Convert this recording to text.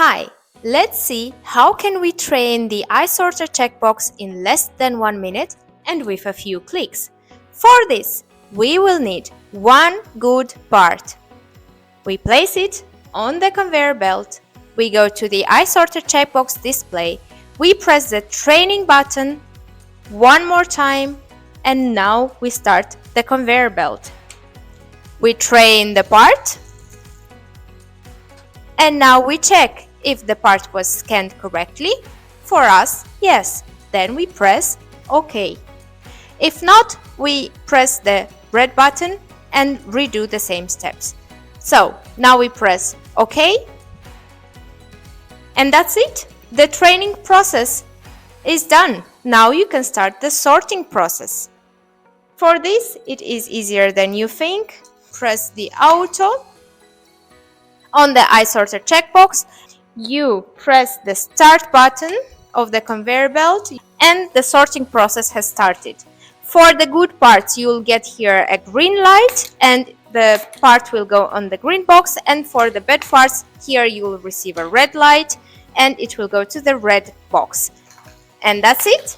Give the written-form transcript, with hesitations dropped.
Hi, let's see how can we train the EyeSorter checkbox in less than 1 minute and with a few clicks. For this, we will need one good part. We place it on the conveyor belt, we go to the EyeSorter checkbox display, we press the training button one more time, and now we start the conveyor belt. We train the part, and now we check if the part was scanned correctly. For us, yes. Then we press OK. If not, we press the red button and redo the same steps. So now we press OK. And that's it. The training process is done. Now you can start the sorting process. For this, it is easier than you think. Press the auto. On the EyeSorter checkbox, you press the start button of the conveyor belt and the sorting process has started. For the good parts, you will get here a green light and the part will go on the green box, and for the bad parts, here you will receive a red light and it will go to the red box. And that's it.